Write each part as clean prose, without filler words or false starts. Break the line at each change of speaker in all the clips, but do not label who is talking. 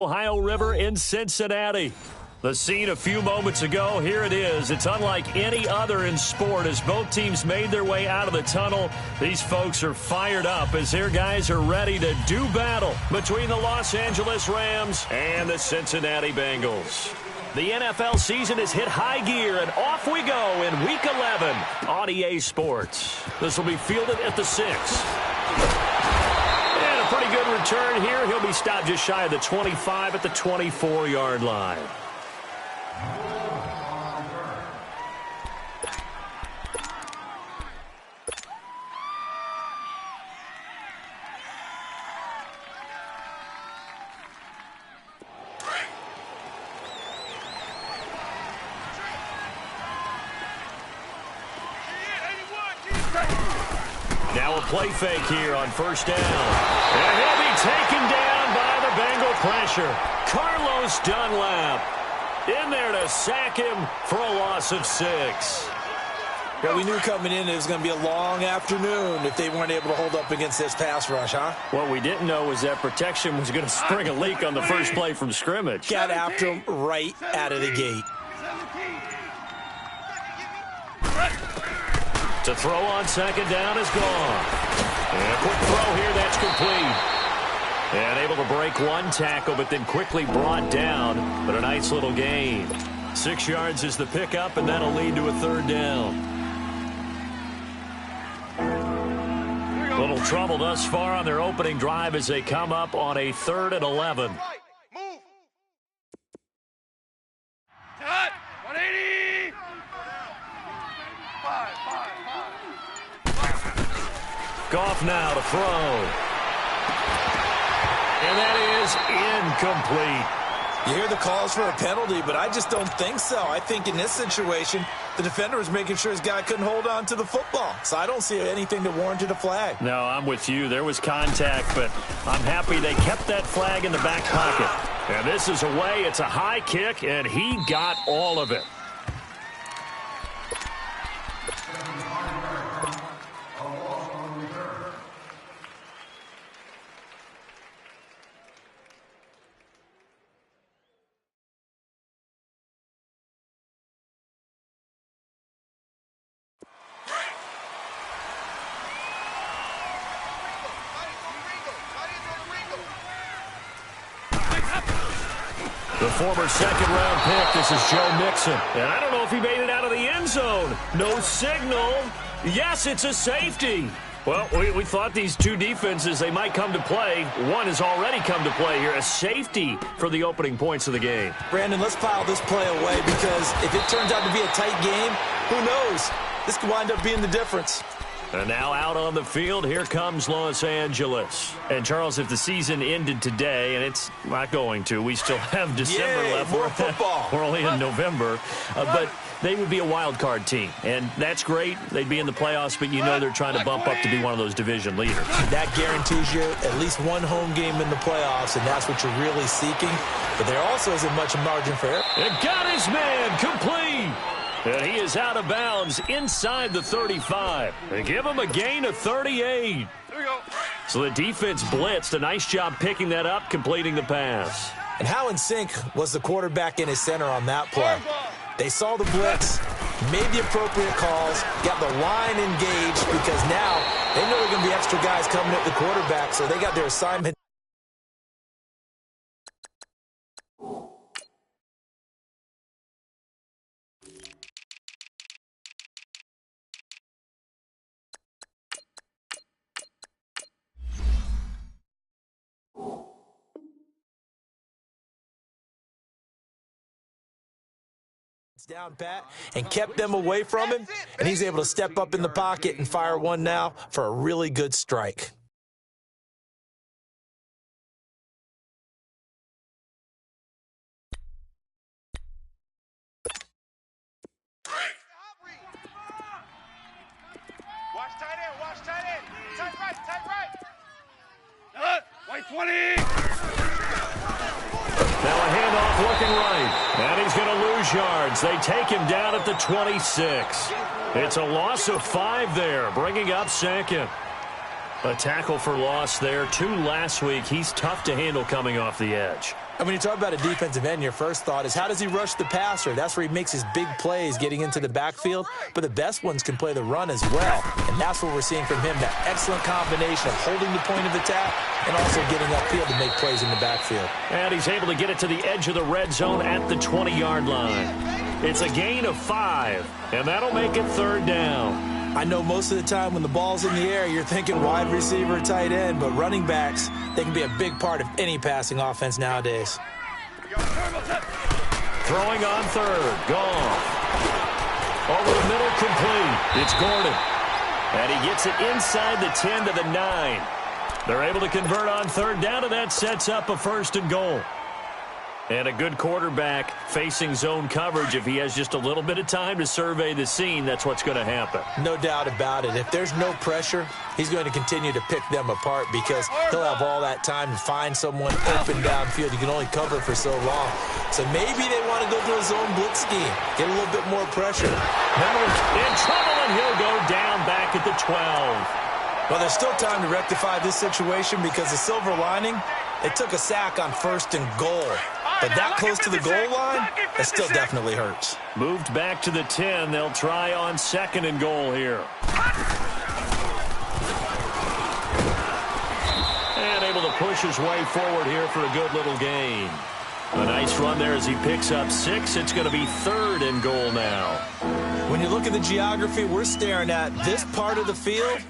Ohio River in Cincinnati. The scene a few moments ago, here it is. It's unlike any other in sport as both teams made their way out of the tunnel. These folks are fired up as their guys are ready to do battle between the Los Angeles Rams and the Cincinnati Bengals. The NFL season has hit high gear, and off we go in Week 11 on EA Sports. This will be fielded at the 6. Pretty good return here. He'll be stopped just shy of the 25 at the 24-yard line. Now a play fake here on first down. And he'll be taken down by the Bengal pressure. Carlos Dunlap in there to sack him for a loss of 6.
Well, we knew coming in it was going to be a long afternoon if they weren't able to hold up against this pass rush, huh?
What we didn't know was that protection was going to spring a leak on the first play from scrimmage.
Got after him right out of the gate.
To throw on second down is gone. And a quick throw here, that's complete. And able to break one tackle, but then quickly brought down. But a nice little gain. 6 yards is the pickup, and that'll lead to a third down. Little trouble thus far on their opening drive as they come up on a 3rd and 11.
Cut! 180!
Goff now to throw. And that is incomplete.
You hear the calls for a penalty, but I just don't think so. I think in this situation, the defender was making sure his guy couldn't hold on to the football. So I don't see anything that warranted a flag.
No, I'm with you. There was contact, but I'm happy they kept that flag in the back pocket. And this is away. It's a high kick, and he got all of it. The former second-round pick, this is Joe Mixon. And I don't know if he made it out of the end zone. No signal. Yes, it's a safety. Well, we thought these two defenses, they might come to play. One has already come to play here, a safety for the opening points of the game.
Brandon, let's file this play away because if it turns out to be a tight game, who knows? This could wind up being the difference.
And now out on the field, here comes Los Angeles. And, Charles, if the season ended today, and it's not going to, we still have December left.
More football.
We're only in November. But they would be a wild card team. And that's great. They'd be in the playoffs, but you know they're trying to bump up to be one of those division leaders.
That guarantees you at least one home game in the playoffs, and that's what you're really seeking. But there also isn't much margin for error.
And got his man complete. And he is out of bounds inside the 35. They give him a gain of 38.
There we go.
So the defense blitzed. A nice job picking that up, completing the pass.
And how in sync was the quarterback in his center on that play? They saw the blitz, made the appropriate calls, got the line engaged because now they know there are going to be extra guys coming at the quarterback, so they got their assignment. Down pat and kept them away from him, and he's able to step up in the pocket and fire one now for a really good strike.
Watch tight end, tight right. White 20.
Now a handoff looking right, and he's going to lose yards. They take him down at the 26. It's a loss of 5 there, bringing up second. A tackle for loss there. 2 last week. He's tough to handle coming off the edge.
And when you talk about a defensive end, your first thought is, how does he rush the passer? That's where he makes his big plays getting into the backfield. But the best ones can play the run as well. And that's what we're seeing from him, that excellent combination of holding the point of attack and also getting upfield to make plays in the backfield.
And he's able to get it to the edge of the red zone at the 20-yard line. It's a gain of 5, and that'll make it 3rd down.
I know most of the time when the ball's in the air, you're thinking wide receiver, tight end, but running backs, they can be a big part of any passing offense nowadays.
Throwing on 3rd, gone. Over the middle, complete. It's Gordon. And he gets it inside the 10 to the 9. They're able to convert on 3rd down, and that sets up a 1st and goal. And a good quarterback facing zone coverage, if he has just a little bit of time to survey the scene, that's what's going to happen.
No doubt about it. If there's no pressure, he's going to continue to pick them apart because he'll have all that time to find someone open downfield. You can only cover for so long. So maybe they want to go to a zone blitz scheme, get a little bit more pressure.
Remember, in trouble, and he'll go down back at the 12.
Well, there's still time to rectify this situation because the silver lining, it took a sack on 1st and goal. But that close to the goal line, it still definitely hurts.
Moved back to the 10. They'll try on 2nd and goal here. And able to push his way forward here for a good little gain. A nice run there as he picks up 6. It's going to be 3rd and goal now.
When you look at the geography we're staring at, this part of the field,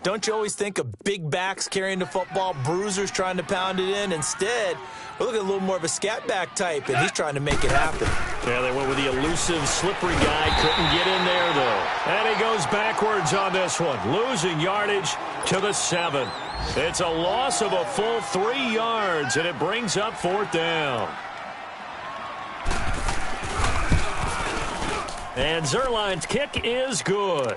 don't you always think of big backs carrying the football, bruisers trying to pound it in? Instead, we're looking at a little more of a scat back type, and he's trying to make it happen.
Yeah, they went with the elusive, slippery guy. Couldn't get in there, though. And he goes backwards on this one, losing yardage to the 7. It's a loss of a full 3 yards, and it brings up 4th down. And Zerline's kick is good.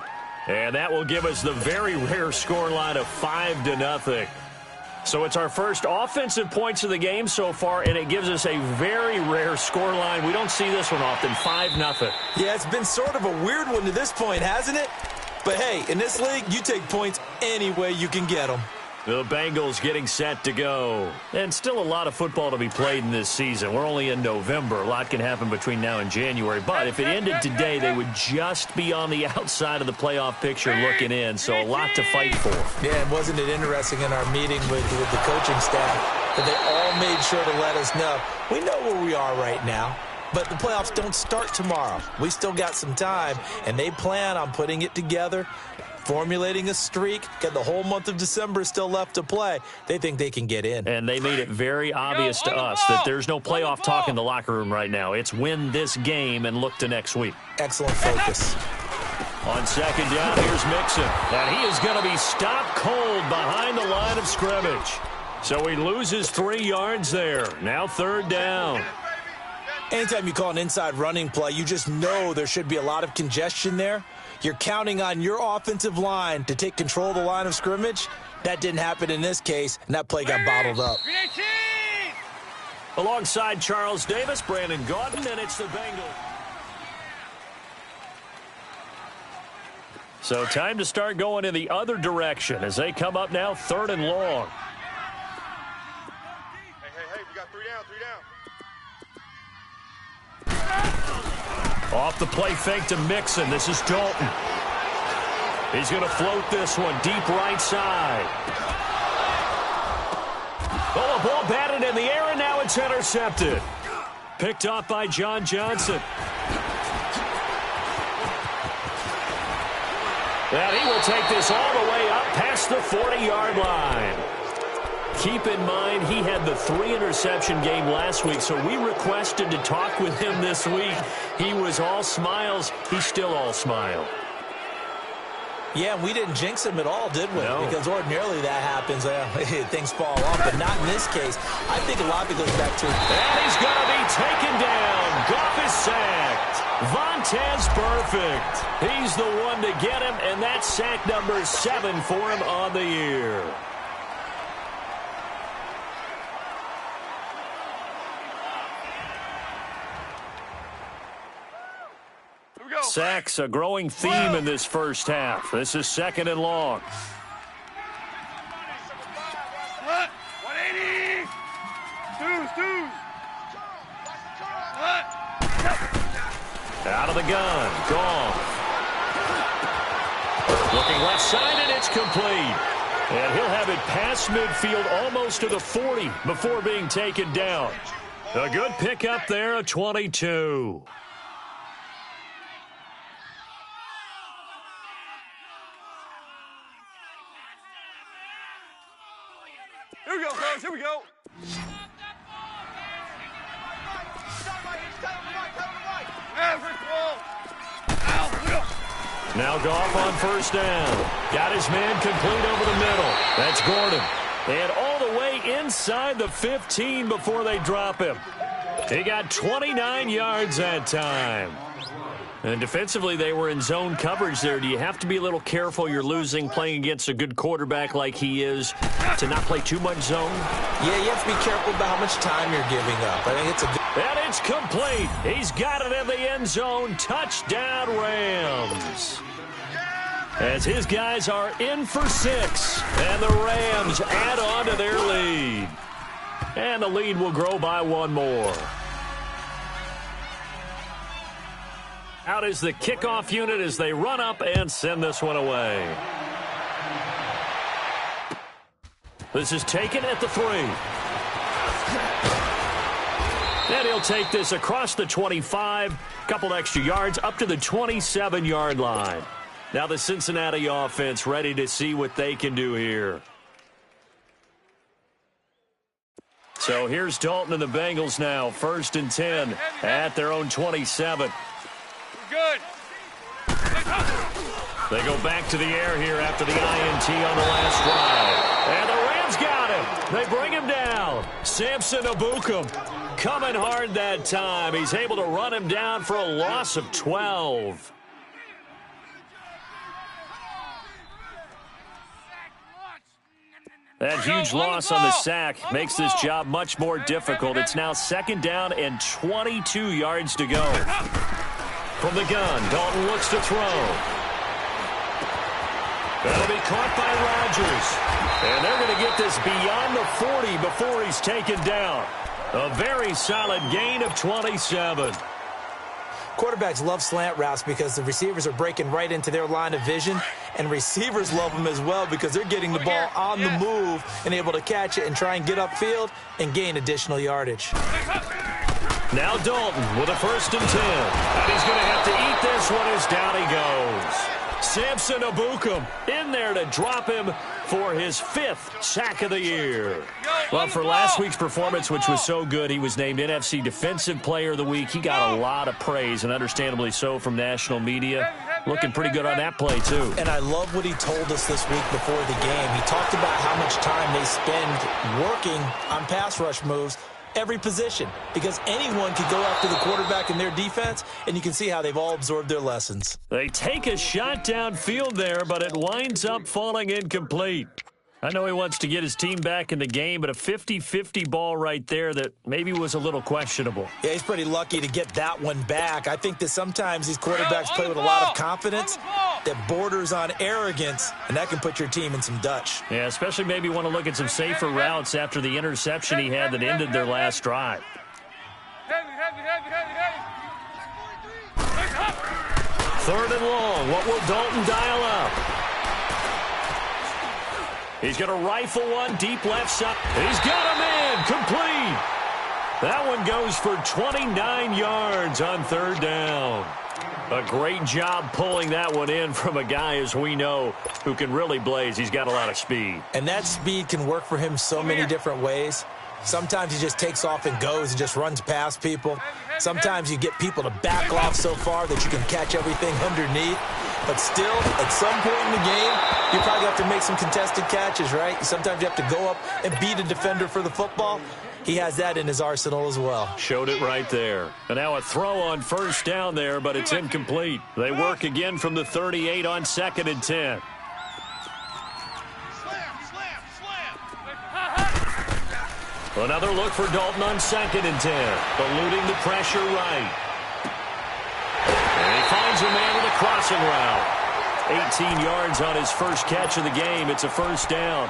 And that will give us the very rare scoreline of 5-0. So it's our first offensive points of the game so far, and it gives us a very rare scoreline. We don't see this one often, 5-0.
Yeah, it's been sort of a weird one to this point, hasn't it? But hey, in this league, you take points any way you can get them.
The Bengals getting set to go. And still a lot of football to be played in this season. We're only in November. A lot can happen between now and January. But if it ended today, they would just be on the outside of the playoff picture looking in. So a lot to fight for.
Yeah, and wasn't it interesting in our meeting with the coaching staff that they all made sure to let us know, we know where we are right now, but the playoffs don't start tomorrow. We still got some time, and they plan on putting it together, formulating a streak, got the whole month of December still left to play. They think they can get in.
And they made it very obvious to us that there's no playoff talk in the locker room right now. It's win this game and look to next week.
Excellent focus.
On 2nd down, here's Mixon. And he is going to be stopped cold behind the line of scrimmage. So he loses 3 yards there. Now 3rd down.
Anytime you call an inside running play, you just know there should be a lot of congestion there. You're counting on your offensive line to take control of the line of scrimmage. That didn't happen in this case, and that play got bottled up.
Alongside Charles Davis, Brandon Gaudin, and it's the Bengals. So time to start going in the other direction as they come up now 3rd and long.
Hey, we got 3 down, 3 down.
Off the play fake to Mixon. This is Dalton. He's going to float this one deep right side. Oh, a ball batted in the air, and now it's intercepted. Picked off by John Johnson. And he will take this all the way up past the 40-yard line. Keep in mind, he had the 3-interception game last week, so we requested to talk with him this week. He was all smiles. He's still all smile.
Yeah, we didn't jinx him at all, did we?
No.
Because ordinarily that happens. Things fall off, but not in this case. I think a lot of it goes back to...
And he's going to be taken down. Goff is sacked. Vontez perfect. He's the one to get him, and that's sack number 7 for him on the year. Sacks, a growing theme in this first half. This is 2nd and long.
180. Twos.
Out of the gun. Goff. Looking left side, and it's complete. And he'll have it past midfield almost to the 40 before being taken down. A good pickup there, a 22.
Here we go, guys. Here we go.
Now Goff on first down. Got his man complete over the middle. That's Gordon. And all the way inside the 15 before they drop him. He got 29 yards that time. And defensively, they were in zone coverage there. Do you have to be a little careful? You're losing playing against a good quarterback like he is to not play too much zone?
Yeah, you have to be careful about how much time you're giving up. I think it's a good...
And it's complete. He's got it in the end zone. Touchdown, Rams. As his guys are in for 6. And the Rams add on to their lead. And the lead will grow by one more. Out is the kickoff unit as they run up and send this one away. This is taken at the 3. And he'll take this across the 25, couple extra yards, up to the 27-yard line. Now the Cincinnati offense ready to see what they can do here. So here's Dalton and the Bengals now, 1st and 10 at their own 27.
Good.
They go back to the air here after the INT on the last drive. And the Rams got him. They bring him down. Samson Ebukam coming hard that time. He's able to run him down for a loss of 12. That huge loss on the sack makes this job much more difficult. It's now 2nd down and 22 yards to go. From the gun, Dalton looks to throw. That'll be caught by Rodgers. And they're going to get this beyond the 40 before he's taken down. A very solid gain of 27.
Quarterbacks love slant routes because the receivers are breaking right into their line of vision, and receivers love them as well because they're getting the ball on the move and able to catch it and try and get upfield and gain additional yardage.
Now Dalton with a 1st and 10. And he's going to have to eat this one as down he goes. Samson Ebukam in there to drop him for his 5th sack of the year. Well, for last week's performance, which was so good, he was named NFC Defensive Player of the Week. He got a lot of praise, and understandably so, from national media. Looking pretty good on that play, too.
And I love what he told us this week before the game. He talked about how much time they spend working on pass rush moves, every position, because anyone could go after the quarterback in their defense, and you can see how they've all absorbed their lessons.
They take a shot downfield there, but it winds up falling incomplete. I know he wants to get his team back in the game, but a 50-50 ball right there that maybe was a little questionable.
Yeah, he's pretty lucky to get that one back. I think that sometimes these quarterbacks play with a lot of confidence that borders on arrogance, and that can put your team in some Dutch.
Yeah, especially maybe want to look at some safer routes after the interception he had that ended their last drive. Third and long. What will Dalton dial up? He's going to rifle one deep left side. He's got a man complete. That one goes for 29 yards on 3rd down. A great job pulling that one in from a guy, as we know, who can really blaze. He's got a lot of speed.
And that speed can work for him so many different ways. Sometimes he just takes off and goes and just runs past people. Sometimes you get people to back off so far that you can catch everything underneath. But still, at some point in the game, you probably have to make some contested catches, right? Sometimes you have to go up and beat a defender for the football. He has that in his arsenal as well.
Showed it right there. And now a throw on 1st down there, but it's incomplete. They work again from the 38 on 2nd and 10. Another look for Dalton on 2nd and 10. Eluding the pressure right. And he finds a man with a crossing route. 18 yards on his first catch of the game. It's a 1st down.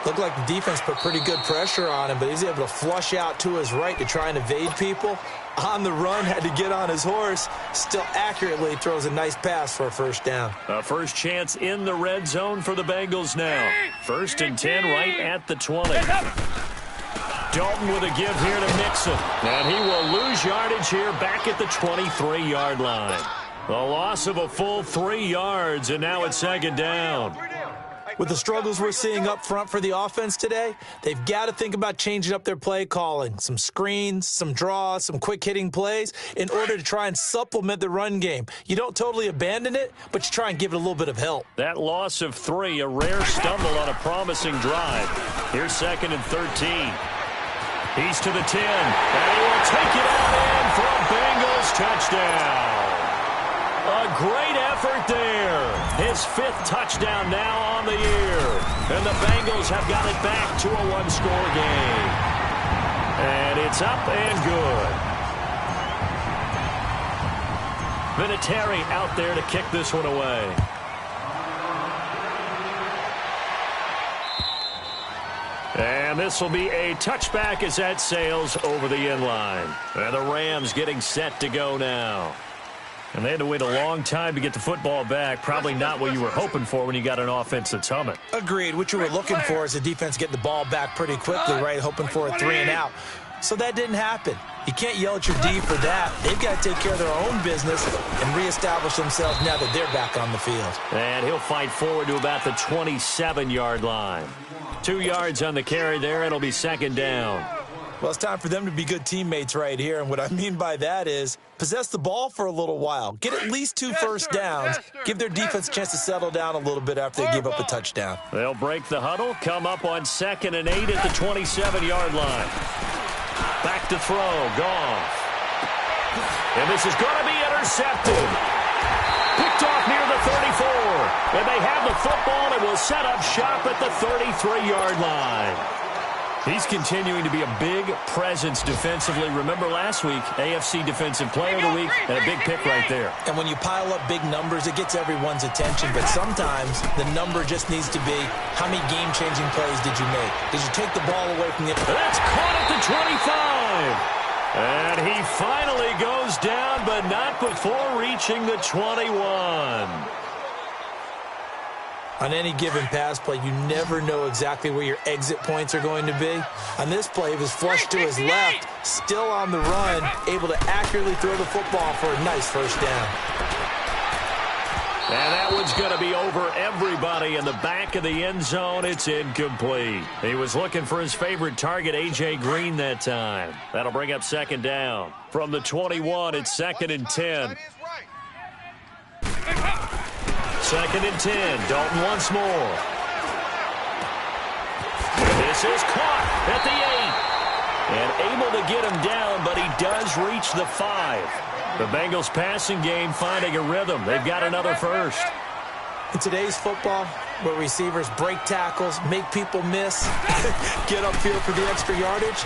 Looked like the defense put pretty good pressure on him, but he's able to flush out to his right to try and evade people. On the run, had to get on his horse. Still accurately throws a nice pass for a first down.
A first chance in the red zone for the Bengals now. 1st and 10 right at the 20. Dalton with a give here to Mixon. And he will lose yardage here back at the 23-yard line. The loss of a full 3 yards, and now it's 2nd down.
With the struggles we're seeing up front for the offense today, they've got to think about changing up their play calling. Some screens, some draws, some quick-hitting plays in order to try and supplement the run game. You don't totally abandon it, but you try and give it a little bit of help.
That loss of 3, a rare stumble on a promising drive. Here's 2nd and 13. He's to the 10, and he will take it out in for a Bengals touchdown. A great effort there. His 5th touchdown now on the year. And the Bengals have got it back to a 1-score game. And it's up and good. Vinatieri out there to kick this one away. And this will be a touchback as that sails over the end line. And the Rams getting set to go now. And they had to wait a long time to get the football back. Probably not what you were hoping for when you got an offense that's humming.
Agreed. What you were looking for is the defense get the ball back pretty quickly, right? Hoping for a 3 and out. So that didn't happen. You can't yell at your D for that. They've got to take care of their own business and reestablish themselves now that they're back on the field.
And he'll fight forward to about the 27-yard line. 2 yards on the carry there. It'll be 2nd down.
Well, it's time for them to be good teammates right here. And what I mean by that is possess the ball for a little while. Get at least 2 first downs. Give their defense a chance to settle down a little bit after they give up a touchdown.
They'll break the huddle, come up on 2nd and 8 at the 27-yard line. Back to throw, Goff. And this is going to be intercepted. Picked off near the 34. And they have the football and will set up shop at the 33-yard line. He's continuing to be a big presence defensively. Remember last week, AFC Defensive Player of the Week, and a big pick right there.
And when you pile up big numbers, it gets everyone's attention. But sometimes the number just needs to be, how many game-changing plays did you make? Did you take the ball away from the...
That's caught at the 25. And he finally goes down, but not before reaching the 21.
On any given pass play, you never know exactly where your exit points are going to be. On this play, he was flushed to his left, still on the run, able to accurately throw the football for a nice first down.
And that one's going to be over everybody in the back of the end zone. It's incomplete. He was looking for his favorite target, A.J. Green, that time. That'll bring up 2nd down. From the 21, it's 2nd and 10. 2nd and 10. Dalton once more. This is caught at the 8. And able to get him down, but he does reach the 5. The Bengals passing game finding a rhythm. They've got another first.
In today's football, where receivers break tackles, make people miss, get upfield for the extra yardage.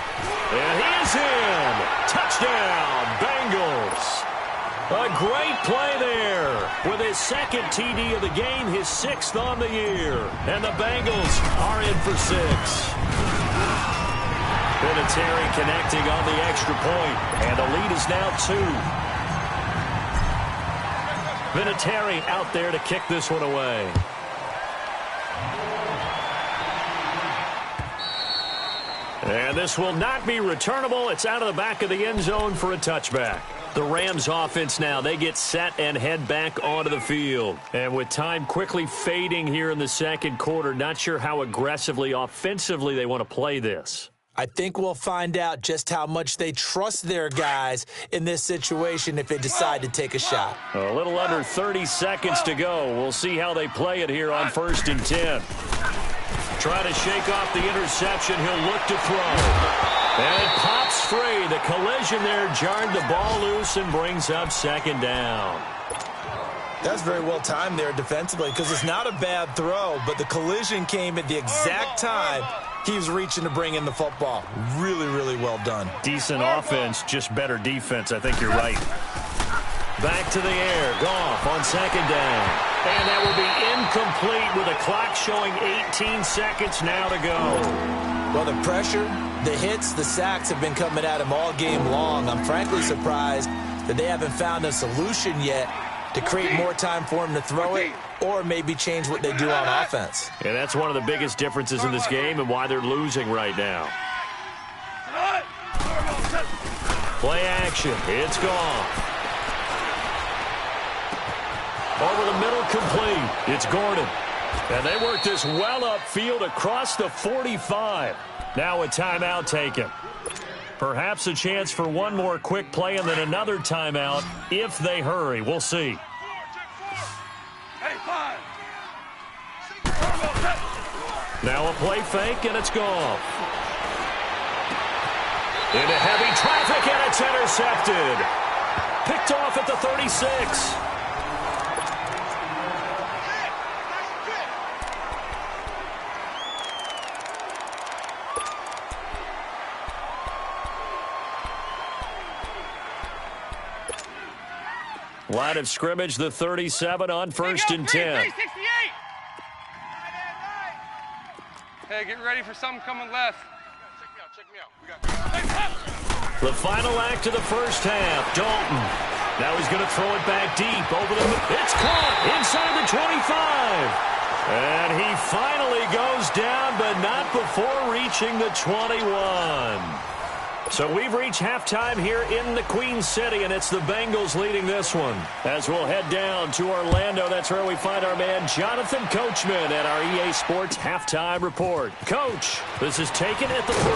And he is in. Touchdown, Bengals. A great play there with his 2nd TD of the game, his 6th on the year. And the Bengals are in for 6. Vinatieri connecting on the extra point, and the lead is now 2. Vinatieri out there to kick this one away. And this will not be returnable. It's out of the back of the end zone for a touchback. The Rams offense now, they get set and head back onto the field. And with time quickly fading here in the 2nd quarter, not sure how aggressively, offensively they want to play this.
I think we'll find out just how much they trust their guys in this situation if they decide to take a shot.
A little under 30 seconds to go. We'll see how they play it here on 1st and 10. Try to shake off the interception. He'll look to throw. And it pops free. The collision there jarred the ball loose and brings up 2nd down.
That's very well timed there defensively because it's not a bad throw, but the collision came at the exact time he was reaching to bring in the football. Really, really well done.
Decent offense, just better defense. I think you're right. Back to the air. Goff on second down. And that will be incomplete with the clock showing 18 seconds now to go.
Well, the pressure, the hits, the sacks have been coming at him all game long. I'm frankly surprised that they haven't found a solution yet to create more time for him to throw it or maybe change what they do on offense.
And that's one of the biggest differences in this game and why they're losing right now. Play action. It's gone. Over the middle, complete. It's Gordon. And they work this well upfield across the 45. Now a timeout taken. Perhaps a chance for one more quick play and then another timeout if they hurry. We'll see. Now a play fake, and it's gone. Into heavy traffic, and it's intercepted. Picked off at the 36. Line of scrimmage, the 37 on 1st and 10.
Hey, get ready for something coming left. Check me out.
The final act of the first half, Dalton. Now he's going to throw it back deep over the middle. It's caught inside the 25. And he finally goes down, but not before reaching the 21. So we've reached halftime here in the Queen City, and it's the Bengals leading this one. As we'll head down to Orlando, that's where we find our man Jonathan Coachman at our EA Sports Halftime Report. Coach, this is taken at the 3.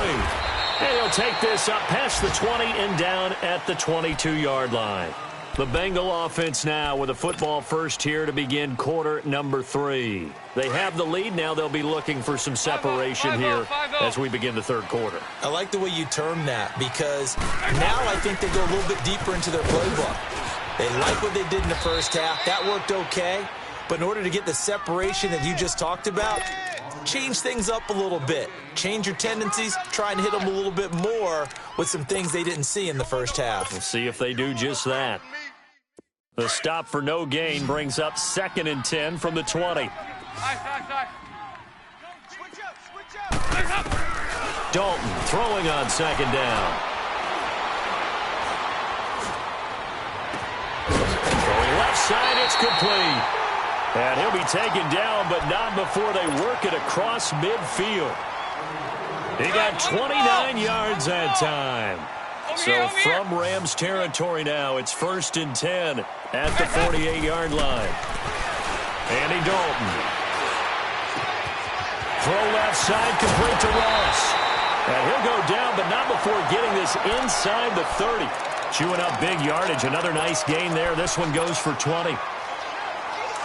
And he'll take this up past the 20 and down at the 22-yard line. The Bengal offense now with a football first here to begin quarter number 3. They have the lead. Now they'll be looking for some separation here as we begin the third quarter.
I like the way you term that because now I think they go a little bit deeper into their playbook. They like what they did in the first half. That worked okay. But in order to get the separation that you just talked about, change things up a little bit. Change your tendencies. Try and hit them a little bit more with some things they didn't see in the first half.
We'll see if they do just that. The stop for no gain brings up 2nd and 10 from the 20. Dalton throwing on 2nd down. Throwing left side, it's complete. And he'll be taken down, but not before they work it across midfield. He got 29 yards that time. So from Rams territory now, it's 1st and 10 at the 48-yard line. Andy Dalton. Throw left side, complete to Ross. And he'll go down, but not before getting this inside the 30. Chewing up big yardage. Another nice gain there. This one goes for 20.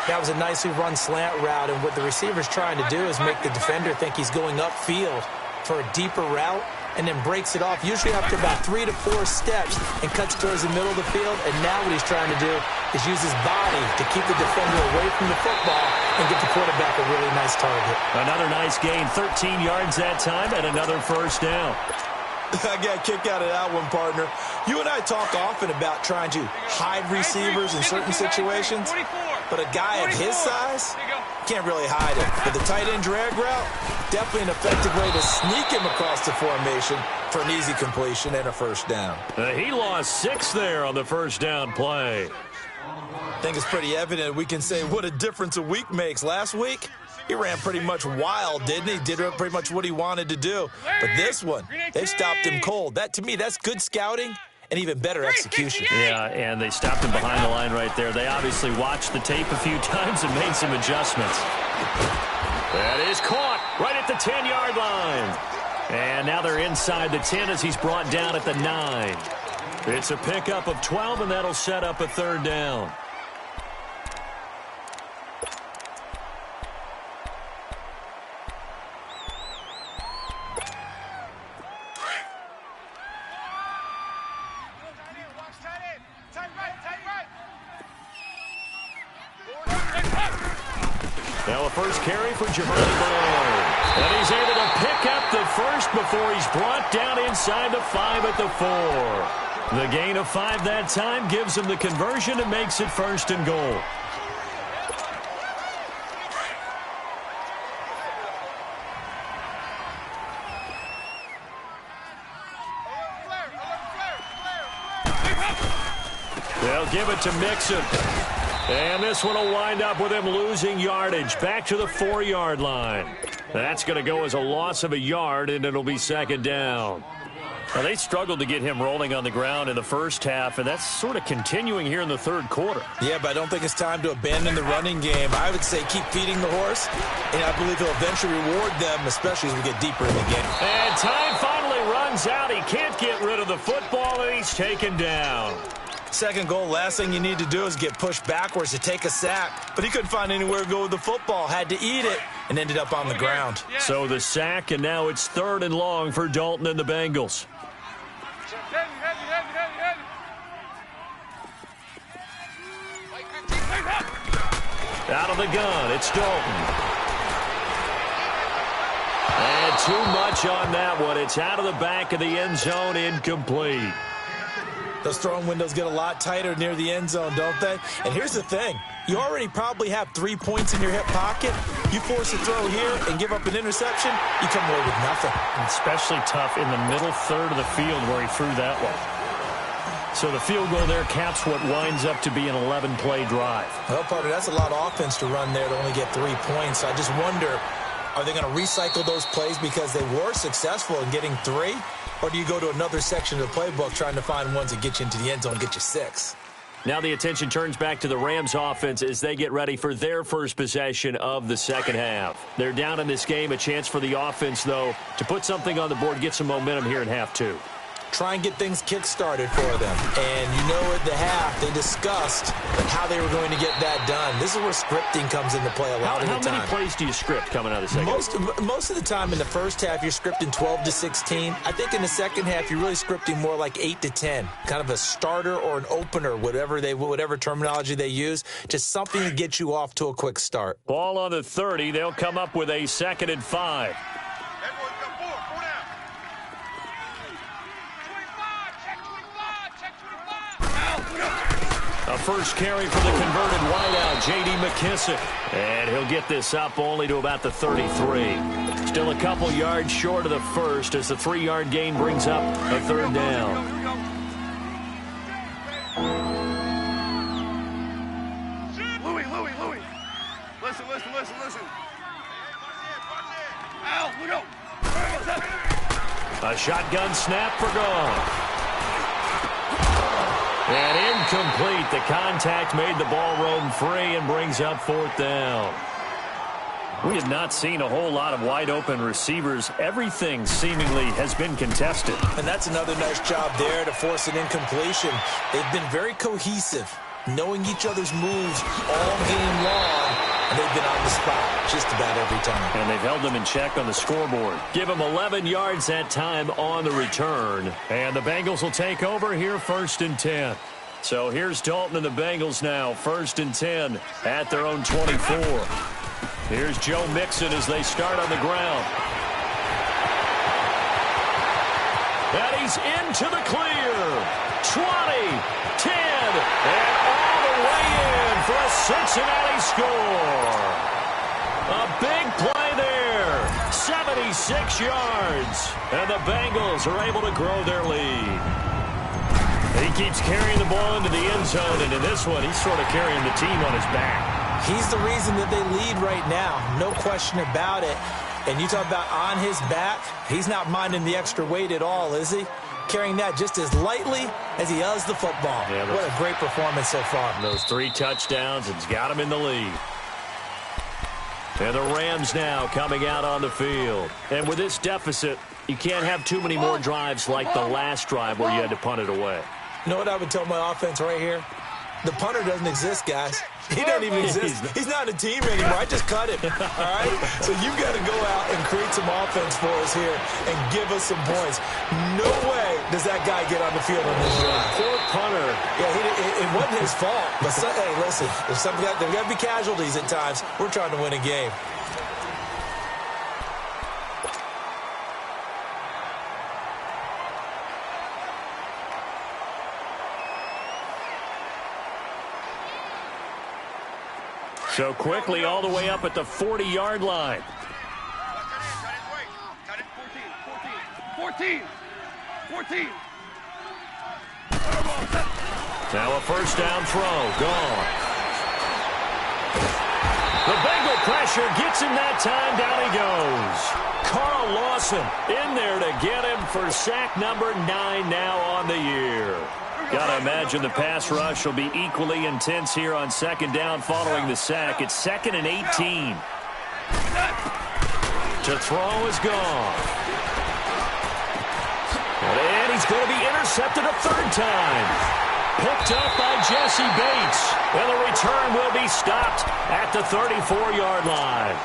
That was a nicely run slant route, and what the receiver's trying to do is make the defender think he's going upfield for a deeper route, and then breaks it off, usually after about 3 to 4 steps, and cuts towards the middle of the field. And now what he's trying to do is use his body to keep the defender away from the football and get the quarterback a really nice target.
Another nice gain, 13 yards that time, and another first down.
I got a kick out of that one, partner. You and I talk often about trying to hide receivers in certain situations, but a guy of his size can't really hide it. But the tight end drag route, definitely an effective way to sneak him across the formation for an easy completion and a first down.
He lost 6 there on the first down play.
I think it's pretty evident we can say what a difference a week makes. Last week, he ran pretty much wild, didn't he? Did pretty much what he wanted to do. But this one, they've stopped him cold. That, to me, that's good scouting and even better execution.
Yeah, and they stopped him behind the line right there. They obviously watched the tape a few times and made some adjustments. That is caught right at the 10-yard line. And now they're inside the 10 as he's brought down at the 9. It's a pickup of 12, and that'll set up a third down. Now a first carry for Javon Bernard. And he's able to pick up the first before he's brought down inside the 5 at the 4. The gain of 5 that time gives them the conversion and makes it 1st and goal. They'll give it to Mixon. And this one will wind up with him losing yardage back to the 4-yard line. That's going to go as a loss of a yard, and it'll be 2nd down. Now, they struggled to get him rolling on the ground in the first half, and that's sort of continuing here in the 3rd quarter.
Yeah, but I don't think it's time to abandon the running game. I would say keep feeding the horse, and I believe he'll eventually reward them, especially as we get deeper in the game.
And time finally runs out. He can't get rid of the football, and he's taken down.
2nd goal, last thing you need to do is get pushed backwards to take a sack. But he couldn't find anywhere to go with the football, had to eat it, and ended up on the ground.
So the sack, and now it's 3rd and long for Dalton and the Bengals. Out of the gun, it's Dalton. And too much on that one. It's out of the back of the end zone, incomplete.
Those throwing windows get a lot tighter near the end zone, don't they? And here's the thing. You already probably have 3 points in your hip pocket. You force a throw here and give up an interception, you come away with nothing.
Especially tough in the middle third of the field where he threw that one. So the field goal there caps what winds up to be an 11-play drive.
Well, partner, that's a lot of offense to run there to only get 3 points. I just wonder, are they going to recycle those plays because they were successful in getting 3? Or do you go to another section of the playbook trying to find ones that get you into the end zone and get you 6?
Now the attention turns back to the Rams offense as they get ready for their first possession of the 2nd half. They're down in this game. A chance for the offense, though, to put something on the board, get some momentum here in half 2.
Try and get things kick-started for them. And you know at the half, they discussed how they were going to get that done. This is where scripting comes into play a lot of the time.
How many plays do you script coming out of the second half?
Most of the time in the first half, you're scripting 12 to 16. I think in the second half, you're really scripting more like 8 to 10. Kind of a starter or an opener, whatever terminology they use. Just something to get you off to a quick start.
Ball on the 30. They'll come up with a 2nd and 5. A first carry for the converted wideout, J.D. McKissick. And he'll get this up only to about the 33. Still a couple yards short of the first as the 3-yard gain brings up a 3rd down.
Louis. Listen. Al, look out.
A shotgun snap for Goff. And incomplete. The contact made the ball roam free and brings up 4th down. We have not seen a whole lot of wide-open receivers. Everything seemingly has been contested.
And that's another nice job there to force an incompletion. They've been very cohesive, knowing each other's moves all game long, and they've been on the spot just about every time.
And they've held them in check on the scoreboard. Give them 11 yards that time on the return. And the Bengals will take over here 1st and 10. So here's Dalton and the Bengals now, 1st and 10 at their own 24. Here's Joe Mixon as they start on the ground. And he's into the clear. 20, 10, and all the way in for a Cincinnati score. A big play there. 76 yards. And the Bengals are able to grow their lead. He keeps carrying the ball into the end zone, and in this one, he's sort of carrying the team on his back.
He's the reason that they lead right now, no question about it. And you talk about on his back, he's not minding the extra weight at all, is he? Carrying that just as lightly as he does the football. Yeah, what a great performance so far.
Those 3 touchdowns, it's got him in the lead. And the Rams now coming out on the field. And with this deficit, you can't have too many more drives like the last drive where you had to punt it away.
You know what I would tell my offense right here? The punter doesn't exist, guys. He doesn't even exist. He's not a team anymore. I just cut him. All right? So you got to go out and create some offense for us here and give us some points. No way does that guy get on the field on this drive.
Poor punter.
Yeah, it wasn't his fault. But, hey, listen, there's got to be casualties at times. We're trying to win a game.
So quickly all the way up at the 40-yard line.
14.
Now a first down throw. Gone. The Bengal pressure gets him that time. Down he goes. Carl Lawson in there to get him for sack number 9 now on the year. Got to imagine the pass rush will be equally intense here on second down following the sack. It's 2nd and 18. To throw is gone. And he's going to be intercepted a third time. Picked up by Jesse Bates. And the return will be stopped at the 34-yard line.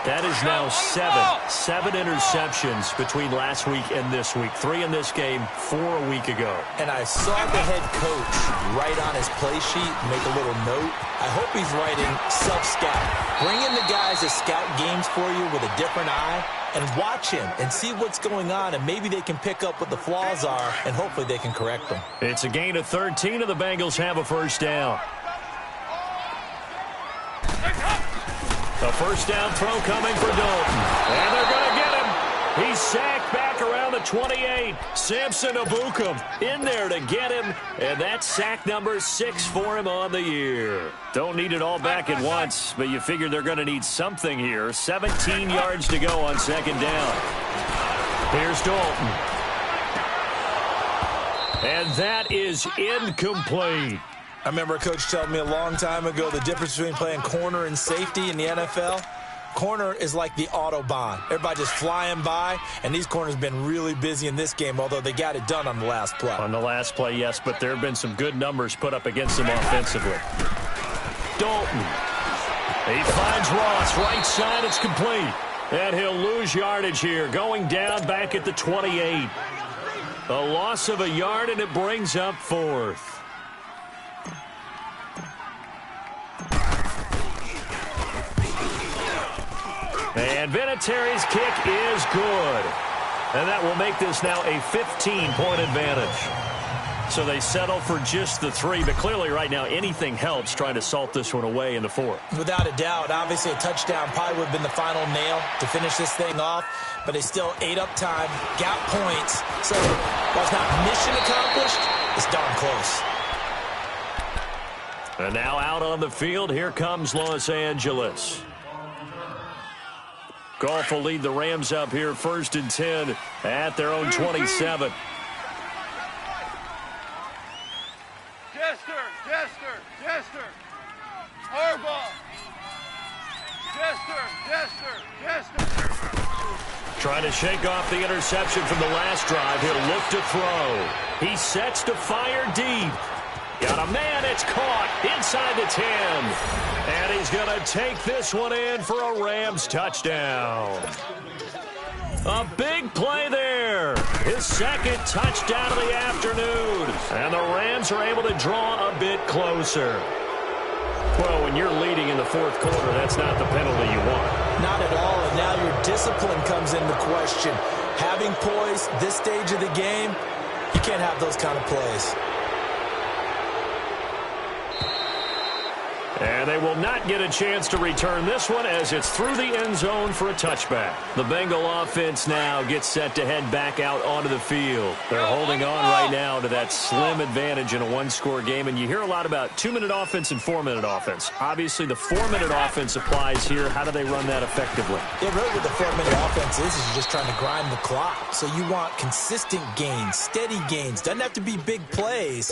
That is now 7 interceptions between last week and this week. 3 in this game, 4 a week ago.
And I saw the head coach write on his play sheet, make a little note. I hope he's writing self-scout. Bring in the guys that scout games for you with a different eye and watch him and see what's going on, and maybe they can pick up what the flaws are, and hopefully they can correct them.
It's a gain of 13, and the Bengals have a first down. A first down throw coming for Dalton. And they're going to get him. He's sacked back around the 28. Samson Abukum in there to get him. And that's sack number 6 for him on the year. Don't need it all back at once, but you figure they're going to need something here. 17 yards to go on second down. Here's Dalton. And that is incomplete.
I remember a coach telling me a long time ago the difference between playing corner and safety in the NFL. Corner is like the Autobahn. Everybody just flying by, and these corners have been really busy in this game, although they got it done on the last play.
On the last play, yes, but there have been some good numbers put up against them offensively. Dalton. He finds Ross. Right side, it's complete. And he'll lose yardage here, going down back at the 28. A loss of a yard, and it brings up 4th. And Vinatieri's kick is good. And that will make this now a 15-point advantage. So they settle for just the 3, but clearly right now anything helps trying to salt this one away in the 4th.
Without a doubt. Obviously a touchdown probably would have been the final nail to finish this thing off, but they still ate up time, got points. So while it's not mission accomplished, it's darn close.
And now out on the field, here comes Los Angeles. Goff will lead the Rams up here 1st and 10 at their own 27.
Jester. Harbaugh. Jester.
Trying to shake off the interception from the last drive. He'll look to throw. He sets to fire deep. Got a man, it's caught inside the 10. And he's going to take this one in for a Rams touchdown. A big play there. His 2nd touchdown of the afternoon. And the Rams are able to draw a bit closer. Well, when you're leading in the 4th quarter, that's not the penalty you want.
Not at all, and now your discipline comes into question. Having poise this stage of the game, you can't have those kind of plays.
And they will not get a chance to return this one as it's through the end zone for a touchback. The Bengal offense now gets set to head back out onto the field. They're holding on right now to that slim advantage in a 1-score game. And you hear a lot about 2-minute offense and 4-minute offense. Obviously, the 4-minute offense applies here. How do they run that effectively?
Yeah, really what the 4-minute offense is you're just trying to grind the clock. So you want consistent gains, steady gains. Doesn't have to be big plays,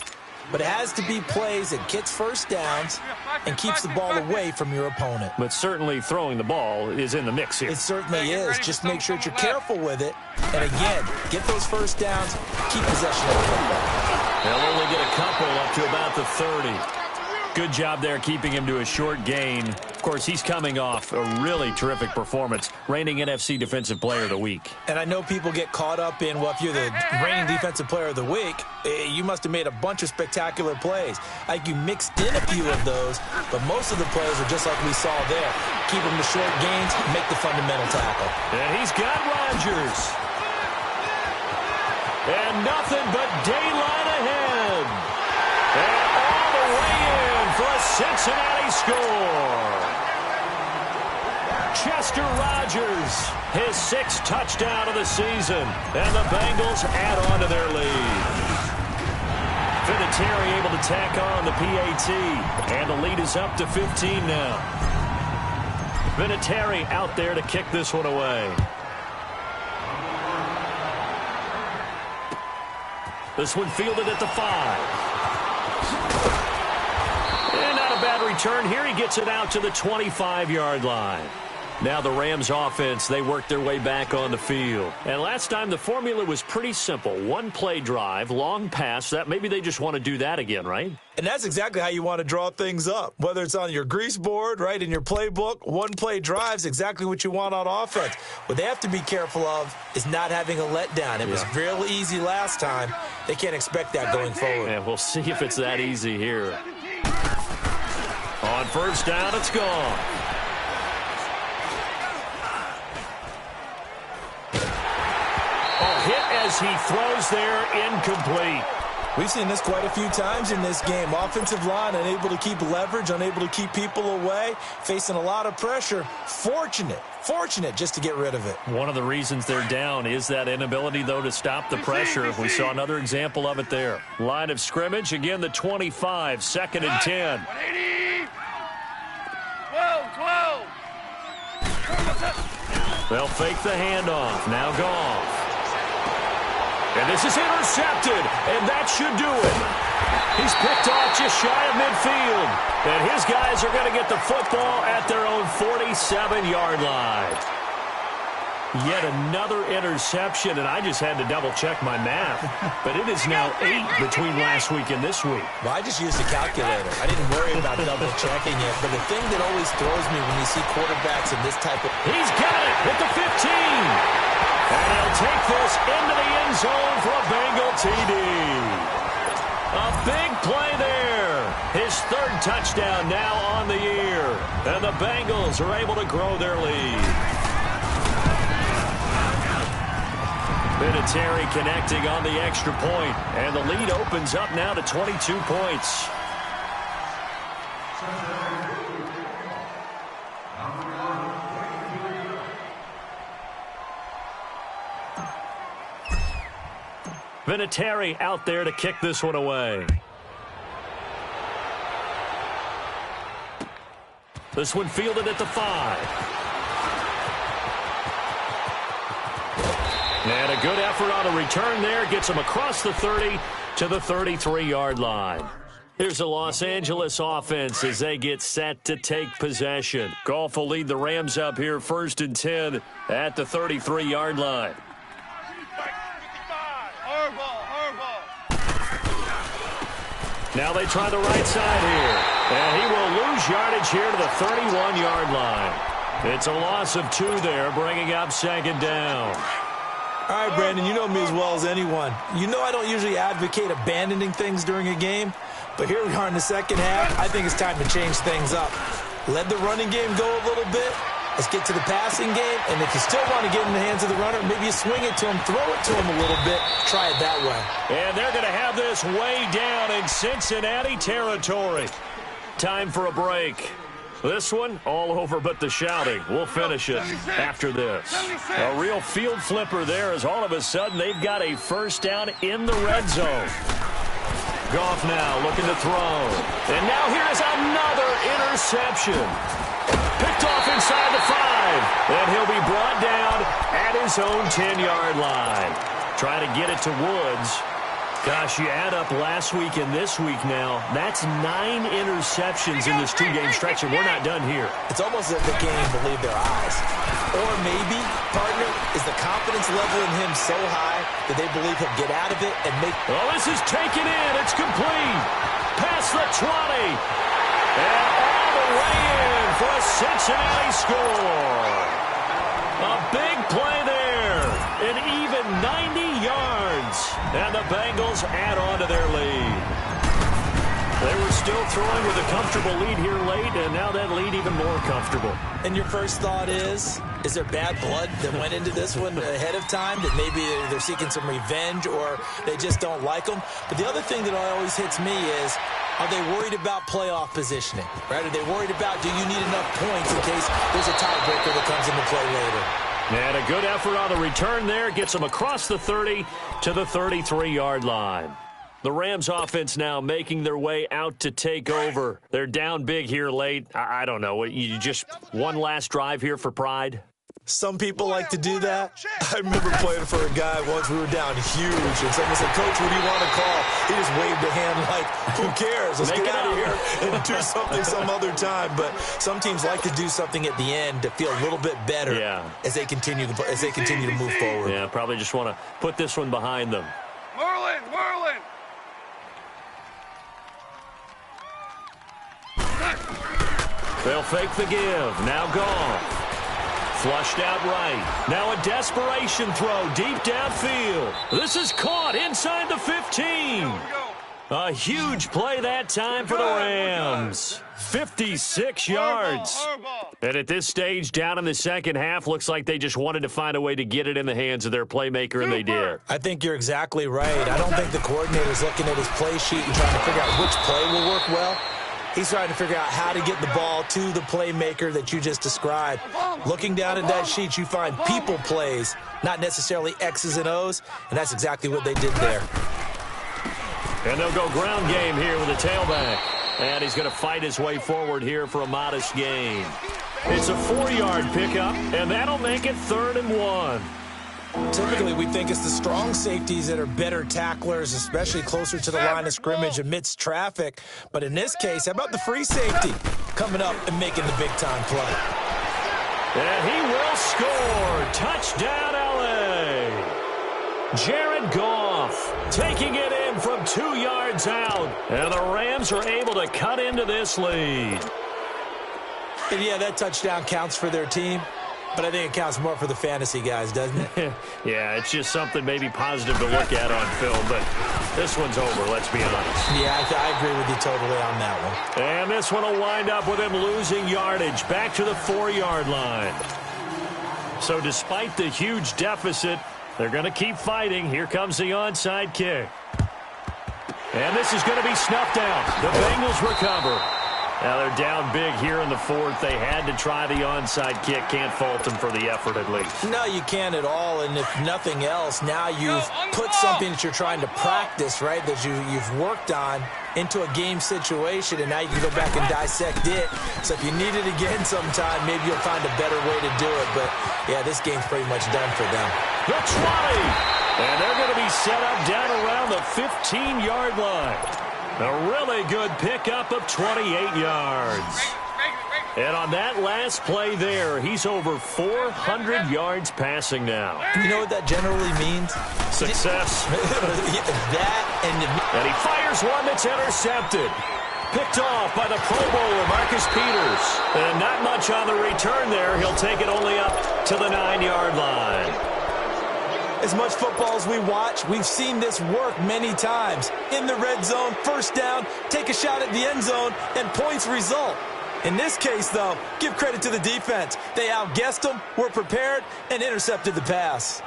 but it has to be plays that gets first downs and keeps the ball away from your opponent.
But certainly throwing the ball is in the mix here.
It certainly is. Just make sure that you're careful with it. And again, get those first downs, keep possession of the football.
They'll only get a couple up to about the 30. Good job there keeping him to a short gain. Of course, he's coming off a really terrific performance, reigning NFC Defensive Player of the Week.
And I know people get caught up in, well, if you're the reigning Defensive Player of the Week, you must have made a bunch of spectacular plays. Like you mixed in a few of those, but most of the plays are just like we saw there. Keep them to short gains, make the fundamental tackle.
And he's got Rodgers. And nothing but daylight ahead. And all the way in for a Cincinnati score. Chester Rogers, his 6th touchdown of the season, and the Bengals add on to their lead. Vinatieri able to tack on the PAT, and the lead is up to 15 now. Vinatieri out there to kick this one away. This one fielded at the 5. And not a bad return here. He gets it out to the 25-yard line. Now the Rams offense, they work their way back on the field. And last time the formula was pretty simple. 1-play drive, long pass. That maybe they just want to do that again, right?
And that's exactly how you want to draw things up. Whether it's on your grease board, right, in your playbook, 1-play drives, exactly what you want on offense. What they have to be careful of is not having a letdown. It was real easy last time. They can't expect that going forward.
And we'll see if it's that easy here. On first down, it's gone. As he throws there, incomplete.
We've seen this quite a few times in this game. Offensive line unable to keep leverage, unable to keep people away, facing a lot of pressure. Fortunate just to get rid of it.
One of the reasons they're down is that inability, though, to stop the pressure. We saw another example of it there. Line of scrimmage, again, the 25, 2nd and 10.
180. 12.
They'll fake the handoff. Now Goff. And this is intercepted, and that should do it. He's picked off just shy of midfield. And his guys are going to get the football at their own 47-yard line. Yet another interception, and I just had to double-check my math. But it is now 8 between last week and this week.
Well, I just used a calculator. I didn't worry about double-checking it. But the thing that always throws me when you see quarterbacks in this type of...
He's got it at the 15. And he'll take this into the end zone for a Bengal TD. A big play there. His 3rd touchdown now on the year. And the Bengals are able to grow their lead. Vinatieri connecting on the extra point. And the lead opens up now to 22 points. Vinatieri out there to kick this one away. This one fielded at the 5. And a good effort on the return there. Gets him across the 30 to the 33-yard line. Here's the Los Angeles offense as they get set to take possession. Goff will lead the Rams up here 1st and 10 at the 33-yard line. Now they try the right side here. And he will lose yardage here to the 31-yard line. It's a loss of 2 there, bringing up 2nd down.
All right, Brandon, you know me as well as anyone. You know I don't usually advocate abandoning things during a game, but here we are in the second half. I think it's time to change things up. Let the running game go a little bit. Let's get to the passing game, and if you still want to get in the hands of the runner, maybe you swing it to him, throw it to him a little bit, try it that way.
And they're going to have this way down in Cincinnati territory. Time for a break. This one, all over but the shouting. We'll finish it after this. A real field flipper there as all of a sudden they've got a first down in the red zone. Goff now looking to throw. And now here is another interception. Picked off inside the 5. And he'll be brought down at his own 10-yard line. Trying to get it to Woods. Gosh, you add up last week and this week now, that's 9 interceptions in this 2-game stretch, and we're not done here.
It's almost as if they can't even believe their eyes. Or maybe, partner, is the confidence level in him so high that they believe he'll get out of it and make...
Well, this is taken in. It's complete. Past the 20. And all the way in for a Cincinnati score. A big play there. An even 90 yards. And the Bengals add on to their lead. They were still throwing with a comfortable lead here late, and now that lead even more comfortable.
And your first thought is there bad blood that went into this one ahead of time, that maybe they're seeking some revenge or they just don't like them? But the other thing that always hits me is Are they worried about playoff positioning, right? Are they worried about, do you need enough points in case there's a tiebreaker that comes into play later?
And a good effort on the return there. Gets them across the 30 to the 33-yard line. The Rams offense now making their way out to take over. They're down big here late. I don't know. You just one last drive here for pride?
Some people like to do that. I remember playing for a guy once. We were down huge, and someone said, "Coach, what do you want to call?" He just waved a hand like, "Who cares? Let's get out of here and do something some other time." But some teams like to do something at the end to feel a little bit better as they continue to move forward.
Yeah, probably just want to put this one behind them.
Merlin!
They'll fake the give. Now Goff. Flushed out right. Now a desperation throw deep downfield. This is caught inside the 15. A huge play that time for the Rams. 56 yards. And at this stage, down in the second half, looks like they just wanted to find a way to get it in the hands of their playmaker, and they did.
I think you're exactly right. I don't think the coordinator's looking at his play sheet and trying to figure out which play will work well. He's trying to figure out how to get the ball to the playmaker that you just described. Looking down at that sheet, you find people plays, not necessarily X's and O's, and that's exactly what they did there.
And they'll go ground game here with a tailback. And he's going to fight his way forward here for a modest gain. It's a 4-yard pickup, and that'll make it 3rd and 1.
Typically, we think it's the strong safeties that are better tacklers, especially closer to the line of scrimmage amidst traffic. But in this case, how about the free safety coming up and making the big-time play?
And he will score. Touchdown, L.A. Jared Goff taking it in from 2 yards out. And the Rams are able to cut into this lead.
And yeah, that touchdown counts for their team. But I think it counts more for the fantasy guys, doesn't it?
Yeah, it's just something maybe positive to look at on film, but this one's over, let's be honest.
Yeah, I agree with you totally on that one.
And this one will wind up with him losing yardage back to the 4-yard line. So despite the huge deficit, they're going to keep fighting. Here comes the onside kick. And this is going to be snuffed out. The Bengals recover. Now they're down big here in the 4th. They had to try the onside kick. Can't fault them for the effort at least.
No, you can't at all. And if nothing else, now you've put something that you're trying to practice, right, that you've worked on into a game situation, and now you can go back and dissect it. So if you need it again sometime, maybe you'll find a better way to do it. But, yeah, this game's pretty much done for them.
The 20. And they're going to be set up down around the 15-yard line. A really good pickup of 28 yards. And on that last play there, he's over 400 yards passing now.
You know what that generally means?
Success. And he fires one that's intercepted. Picked off by the Pro Bowler, Marcus Peters. And not much on the return there. He'll take it only up to the 9-yard line.
As much football as we watch, we've seen this work many times. In the red zone, first down, take a shot at the end zone, and points result. In this case, though, give credit to the defense. They outguessed them, were prepared, and intercepted the pass.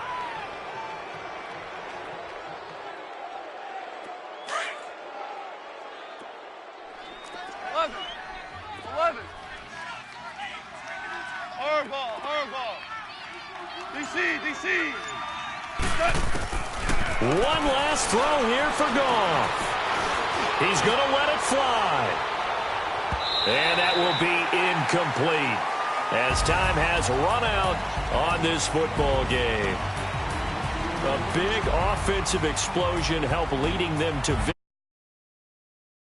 Hard ball. DC.
One last throw here for Goff. He's going to let it fly. And that will be incomplete as time has run out on this football game. A big offensive explosion helped leading them to victory.